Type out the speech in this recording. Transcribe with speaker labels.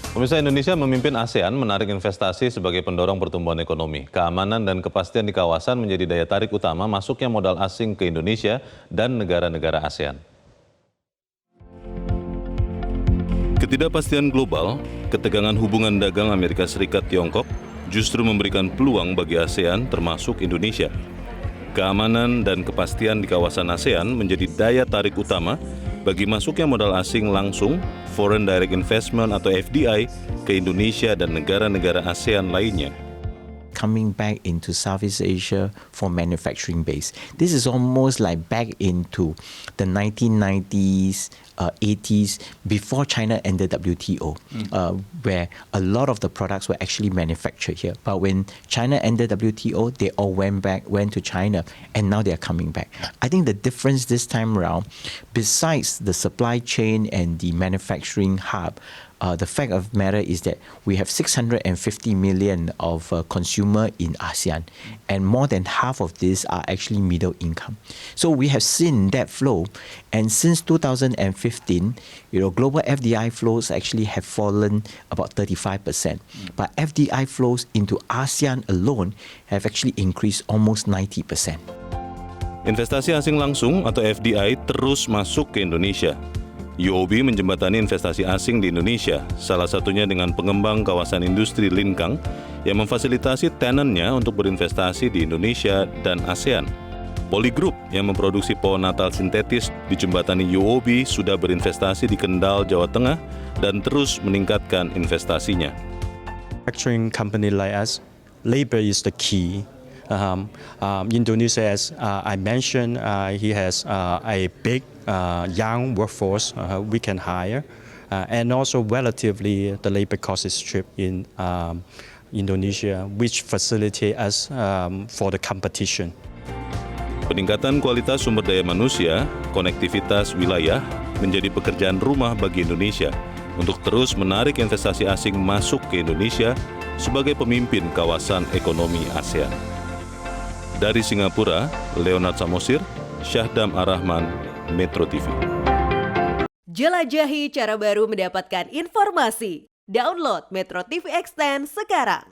Speaker 1: Pemirsa, Indonesia memimpin ASEAN menarik investasi sebagai pendorong pertumbuhan ekonomi. Keamanan dan kepastian di kawasan menjadi daya tarik utama masuknya modal asing ke Indonesia dan negara-negara ASEAN. Ketidakpastian global, ketegangan hubungan dagang Amerika Serikat-Tiongkok justru memberikan peluang bagi ASEAN termasuk Indonesia. Keamanan dan kepastian di kawasan ASEAN menjadi daya tarik utama bagi masuknya modal asing langsung, Foreign Direct Investment atau FDI, ke Indonesia dan negara-negara ASEAN lainnya.
Speaker 2: Coming back into Southeast Asia for manufacturing base. This is almost like back into the 1990s, 80s, before China entered WTO, where a lot of the products were actually manufactured here. But when China entered WTO, they all went to China, and now they are coming back. I think the difference this time around, besides the supply chain and the manufacturing hub, the fact of the matter is that we have 650 million of consumer in ASEAN, and more than half of these are actually middle income. So we have seen that flow, and since 2015, global FDI flows actually have fallen about 35%, but FDI flows into ASEAN alone have actually increased almost 90%.
Speaker 1: Investasi asing langsung atau FDI terus masuk ke Indonesia. UOB menjembatani investasi asing di Indonesia, salah satunya dengan pengembang kawasan industri Linkang yang memfasilitasi tenannya untuk berinvestasi di Indonesia dan ASEAN. Polygroup yang memproduksi pohon Natal sintetis dijembatani UOB sudah berinvestasi di Kendal, Jawa Tengah dan terus meningkatkan investasinya.
Speaker 3: Manufacturing company like us, labor is the key. Indonesia, as I mentioned, he has a big young workforce we can hire, and also relatively the labor cost is cheap in Indonesia, which facilitate us for the competition.
Speaker 1: Peningkatan kualitas sumber daya manusia, konektivitas wilayah menjadi pekerjaan rumah bagi Indonesia untuk terus menarik investasi asing masuk ke Indonesia sebagai pemimpin kawasan ekonomi ASEAN. Dari Singapura, Leonard Samosir, Syahdam Ar-Rahman, Metro TV.
Speaker 4: Jelajahi cara baru mendapatkan informasi. Download Metro TV Extend sekarang.